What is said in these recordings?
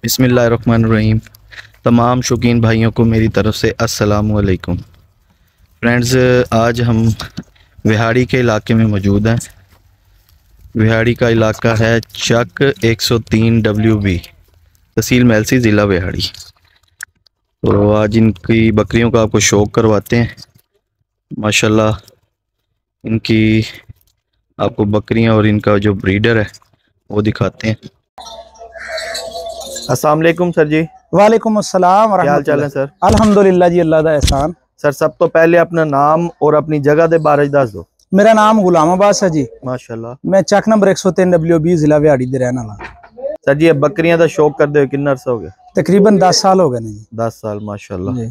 बिस्मिल्लाहिर्रहमानिर्रहीम। तमाम शौकीन भाइयों को मेरी तरफ़ से अस्सलामु अलैकुम। फ्रेंड्स, आज हम विहाड़ी के इलाके में मौजूद हैं। विहाड़ी का इलाका है चक 103 WB, तहसील मेलसी, ज़िला विहाड़ी। तो आज इनकी बकरियों का आपको शौक करवाते हैं। माशाल्लाह इनकी आपको बकरियां और इनका जो ब्रीडर है वो दिखाते हैं। अस्सलाम वालेकुम सर जी। वालेकुम अस्सलाम। क्या हाल चाल है सर? अल्हम्दुलिल्लाह जी, अल्लाह दा एहसान। सर, सब तो पहले अपना नाम और अपनी जगह दे बारे दस दो। मेरा नाम गुलाम अब्बास है जी। माशाल्लाह। मैं चक नंबर 103 WB जिला विहाड़ी दे रहने वाला। सर जी, बकरियां का शौक करते हुए कितना अरसा हो गया? तकरीबन 10 साल हो गए ने जी। 10 साल, माशाल्लाह जी।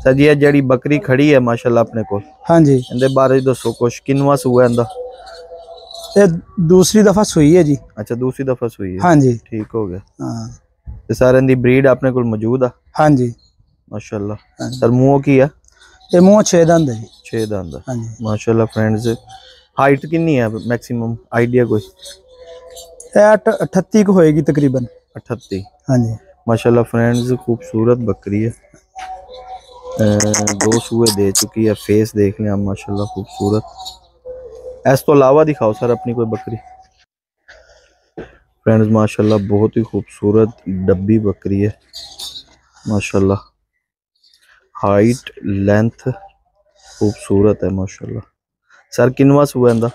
सर जी, ये जड़ी बकरी खड़ी है माशाल्लाह अपने को, हाँ जी, इनके बारे दसो कुछ। किनवा सूआ है इंदा? ये दूसरी दफा सुई है जी। अच्छा, दूसरी दफा सुई है। हाँ जी, ठीक हो गया। हाँ ते सर इनकी ब्रीड अपने को मौजूद है? हाँ जी, माशाल्लाह। हाँ जी। सर मुंह की है? ये मुंह 6 दंद है जी। 6 दंद। हाँ जी। माशाल्लाह। फ्रेंड्स, हाइट कितनी है मैक्सिमम आइडिया कोई? 38 को होएगी तकरीबन। 38। हाँ जी। माशाल्लाह फ्रेंड्स, खूबसूरत बकरी है। 2 सूए दे चुकी है। फेस देख लें आप, माशाल्लाह खूबसूरत। इस तो अलावा दिखाओ सर अपनी कोई बकरी। फ्रेंड्स माशाल्लाह बहुत ही खूबसूरत डब्बी बकरी है माशाल्लाह। हाइट लेंथ खूबसूरत है माशाल्लाह। सर किनवा सूआ इंदा?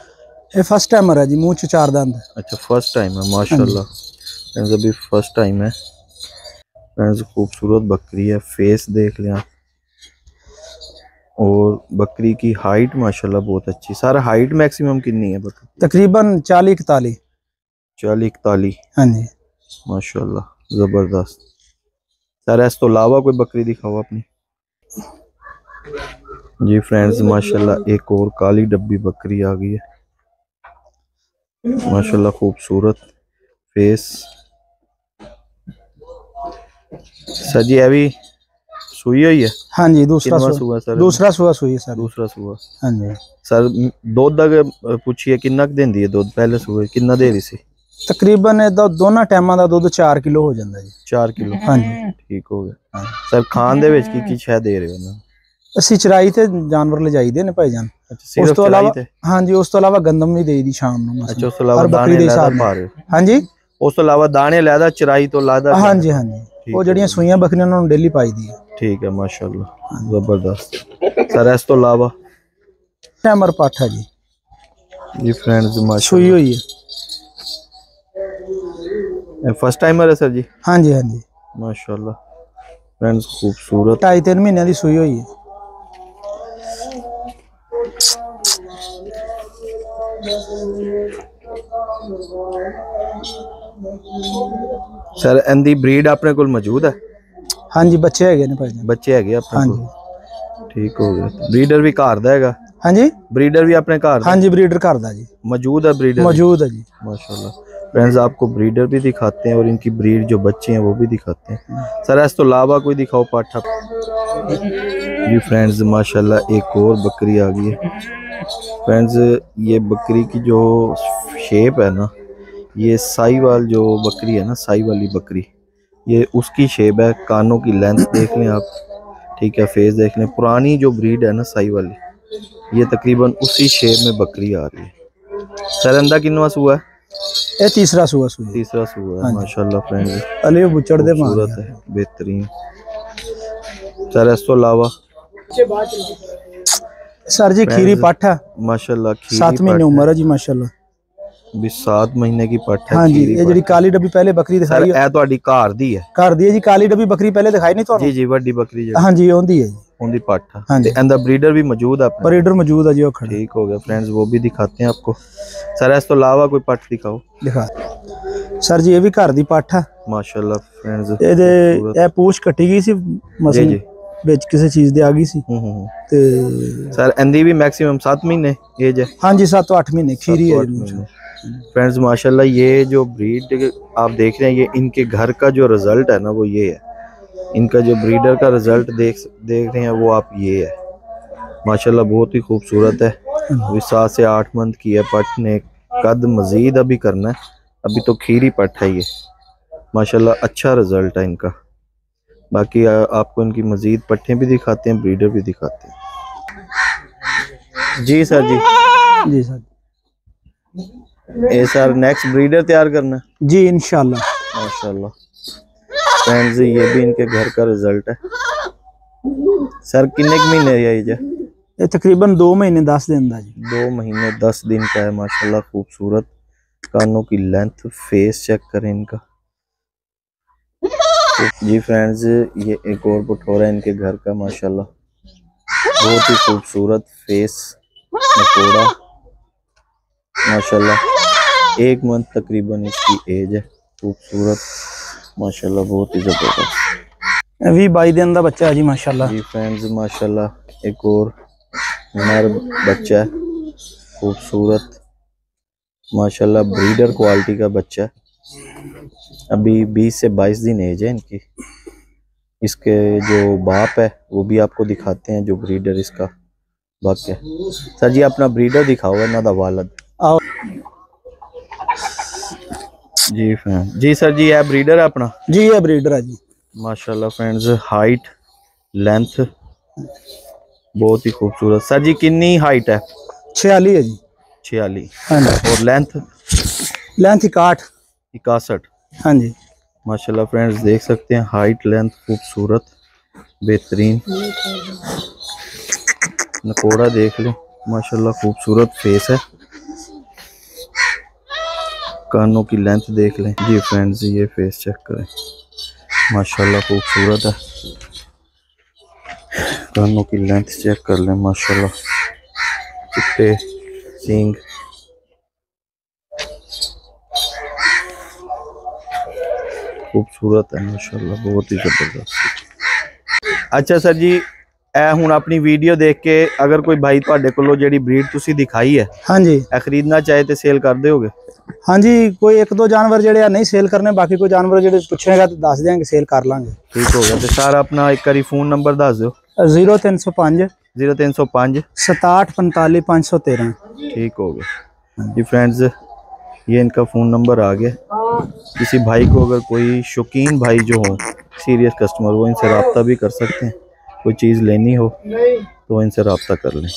ये फर्स्ट टाइमर है जी, मुंह 4 दंद। अच्छा, फर्स्ट टाइम है माशाल्लाह। फ्रेंड्स अभी फर्स्ट टाइम है। फ्रेंड्स खूबसूरत बकरी है। फेस देख लें आप, और बकरी की हाइट माशाल्लाह बहुत अच्छी। सर हाइट मैक्सिमम कितनी है बकरी? तकरीबन 40-41। 40-41। हाँ जी। माशाल्लाह जबरदस्त। सर इस तो अलावा कोई बकरी दिखाओ अपनी। जी फ्रेंड्स माशाल्लाह एक और काली डब्बी बकरी आ गई है माशाल्लाह, खूबसूरत फेस। सर जी अभी सुई हुई है? हाँ जी, दूसरा सुआ सर? दूसरा सुआ सुई है सर। दूसरा सुआ। हाँ जी। सर दुध पूछिए किन्ना देंदी है दुध? पहले सुए किन्ना दे रही सी? तकरीबन दोनों टाइमां दा दुध 4 किलो हो जाता जी। 4 किलो। हाँ जी। ठीक हो गया। सर खान दे विच की शह दे रहे हो ना? ਅਸੀਂ ਚਰਾਈ ਤੇ ਜਾਨਵਰ ਲਿਜਾਈਦੇ ਨੇ ਭਾਈ ਜਾਨ। ਉਸ ਤੋਂ ਇਲਾਵਾ ਹਾਂਜੀ, ਉਸ ਤੋਂ ਇਲਾਵਾ ਗੰਦਮ ਵੀ ਦੇਈਦੀ ਸ਼ਾਮ ਨੂੰ। ਅੱਛਾ, ਉਸ ਤੋਂ ਇਲਾਵਾ ਦਾਣੇ ਲੈਦਾ ਪਾ ਰਹੇ ਹੋ? ਹਾਂਜੀ, ਉਸ ਤੋਂ ਇਲਾਵਾ ਦਾਣੇ ਲੈਦਾ ਚਰਾਈ ਤੋਂ ਲਾਦਾ? ਹਾਂਜੀ ਹਾਂਜੀ, ਉਹ ਜਿਹੜੀਆਂ ਸੂਈਆਂ ਬੱਕਰੀਆਂ ਉਹਨਾਂ ਨੂੰ ਡੇਲੀ ਪਾਈਦੀ ਹੈ। ਠੀਕ ਹੈ ਮਾਸ਼ਾਅੱਲਾ ਜ਼ਬਰਦਸਤ। ਸਰ ਇਸ ਤੋਂ ਇਲਾਵਾ ਟੈਮਰ ਪਾਠਾ ਜੀ। ਜੀ फ्रेंड्स माशाल्लाह ਸੂਈ ਹੋਈ ਹੈ। फर्स्ट टाइमर है सर जी? ਹਾਂਜੀ ਹਾਂਜੀ माशाल्लाह। फ्रेंड्स खूबसूरत 2.5-3 ਮਹੀਨਿਆਂ ਦੀ ਸੂਈ ਹੋਈ ਹੈ। सर इनकी ब्रीड अपने को मौजूद है? हाँ जी, बच्चे है ने भाई। बच्चे है अपने? हाँ जी। ठीक हो गया। ब्रीडर भी घर दा है? हाँ जी, ब्रीडर भी अपने घर? हाँ जी, ब्रीडर घर दा जी मौजूद है। ब्रीडर मौजूद है जी माशाल्लाह। फ्रेंड्स आपको ब्रीडर भी दिखाते हैं और इनकी ब्रीड जो बच्चे हैं वो भी दिखाते हैं। सर इस तो अलावा कोई दिखाओ पाठा। जी फ्रेंड्स माशाल्लाह एक और बकरी आ गई है। फ्रेंड्स ये बकरी की जो शेप है ना, ये साहीवाल जो बकरी है ना, साही वाली बकरी, ये उसकी शेप है। कानों की लेंथ देख लें आप, ठीक है। फेस देख लें। पुरानी जो ब्रीड है ना साही वाली, ये तकरीबन उसी शेप में बकरी आ रही है। सर अंदा किन्नवा सूआ है? ये तीसरा सुआ सुई। तीसरा सुआ है माशाल्लाह। फ्रेंड्स अली बुचड़ दे खूबसूरत है, बेहतरीन। सर इस तो अलावा सर जी खीरी पाठा माशाल्लाह। 7 महीने उम्र है जी माशाल्लाह। 7 महीने की पाठा। हाँ जी, ये जी काली डब्बी पहले बकरी दिखाई है। ਤੁਹਾਡੀ ਘਰ ਦੀ ਹੈ? ਘਰ ਦੀ ਹੈ ਜੀ। ਕਾਲੀ ਡੱਬੀ ਬੱਕਰੀ ਪਹਿਲੇ ਦਿਖਾਈ ਨਹੀਂ ਤੁਹਾਨੂੰ? ਜੀ ਜੀ, ਵੱਡੀ ਬੱਕਰੀ ਜਿਹੜੀ। हाँ जी, ਉਹਦੀ ਹੈ ਜੀ। ਉਹਦੀ ਪਾਠਾ। ਤੇ ਇਹਦਾ ब्रीडर भी मौजूद है? ब्रीडर मौजूद है जी, वो खड़ा। ठीक हो गया। फ्रेंड्स वो भी दिखाते हैं आपको। सर इस तो अलावा कोई पट दिखाओ। दिखा सर जी, ये भी घर दी पाठ है माशाल्लाह। फ्रेंड्स ਇਹਦੇ ਇਹ ਪੂਛ ਕੱਟੀ ਗਈ ਸੀ ਮਸਲ ਵਿੱਚ ਕਿਸੇ ਚੀਜ਼ ਦੇ ਆ ਗਈ ਸੀ ਤੇ सर ਇਹਦੀ भी मैक्सिमम 7 महीने एज है? हाँ जी, 7-8 महीने खीरी है। फ्रेंड्स माशाल्लाह ये जो ब्रीड आप देख रहे हैं, ये इनके घर का जो रिजल्ट है ना वो ये है। इनका जो ब्रीडर का रिजल्ट देख रहे हैं वो आप ये है माशाल्लाह। बहुत ही खूबसूरत है। अभी 7 से 8 मंथ की है। पट ने कद मजीद अभी करना है, अभी तो खीरी पट है ये माशाल्लाह अच्छा रिजल्ट है इनका। बाकी आपको इनकी मजीद पट्ठे भी दिखाते हैं, ब्रीडर भी दिखाते हैं। जी सर जी। जी सर। ये सर नेक्स्ट ब्रीडर तैयार करना है जी इंशाल्लाह। माशाल्लाह फ्रेंड्स, ये भी इनके घर का रिजल्ट है। सर कितने महीने एज है? ये तकरीबन 2 महीने 10 दिन दा जी। 2 महीने 10 दिन का है माशाल्लाह। खूबसूरत कानों की लेंथ, फेस चेक करें इनका। जी फ्रेंड्स, ये एक और बटोरा है इनके घर का माशाल्लाह। बहुत ही खूबसूरत फेस, बटोरा माशाल्लाह। 1 मंथ तकरीबन इसकी एज है। खूबसूरत माशाल्लाह, बहुत ही जबरदस्त। अभी 22 दिन का बच्चा है जी माशाल्लाह। जी फ्रेंड्स माशाल्लाह, एक और नर बच्चा है खूबसूरत माशाल्लाह। ब्रीडर क्वालिटी का बच्चा है। अभी 20 से 22 दिन एज है इनकी। इसके जो बाप है वो भी आपको दिखाते हैं, जो ब्रीडर इसका बाप है। सर जी अपना ब्रीडर दिखाओ ना दा वालद। जी फ्रेंड, जी सर जी है ब्रीडर है अपना? जी ये ब्रीडर है जी माशाल्लाह फ्रेंड्स, हाइट लेंथ बहुत ही खूबसूरत। सर जी कितनी हाइट है? 46 है जी। 46। हाँ जी। और लेंथ? लेंथ 61। हाँ जी माशाल्लाह फ्रेंड्स, देख सकते हैं हाइट लेंथ खूबसूरत बेहतरीन। नकोड़ा देख लें माशाल्लाह, खूबसूरत फेस है। कानों की लेंथ देख लें। जी फ्रेंड्स, ये फेस चेक करें माशाल्लाह, खूबसूरत है। कानों की लेंथ चेक कर लें माशाल्लाह, चिट्टे सींग। खूबसूरत है माशाल्लाह, बहुत ही जबरदस्त। अच्छा सर जी, ਹੁਣ अपनी वीडियो देख के अगर कोई भाई ਤੁਹਾਡੇ ਕੋਲੋਂ ਜਿਹੜੀ ब्रीड ਤੁਸੀਂ दिखाई है हाँ जी खरीदना चाहे तो सेल कर दोगे? हाँ जी, कोई 1-2 जानवर जेडे नहीं सेल करने, बाकी कोई जानवर जेडे पूछेगा तो दस देंगे, सेल कर लांगे। ठीक हो गया। तो सर अपना एक बारी फोन नंबर दस दो। 0305 0305 67 45 513। ठीक हो गया जी फ्रेंड्स, ये इनका फ़ोन नंबर आ गया। किसी भाई को अगर कोई शौकीन भाई जो हो, सीरियस कस्टमर, वो इनसे रब्ता भी कर सकते हैं। कोई चीज़ लेनी हो तो इनसे रब्ता कर लें।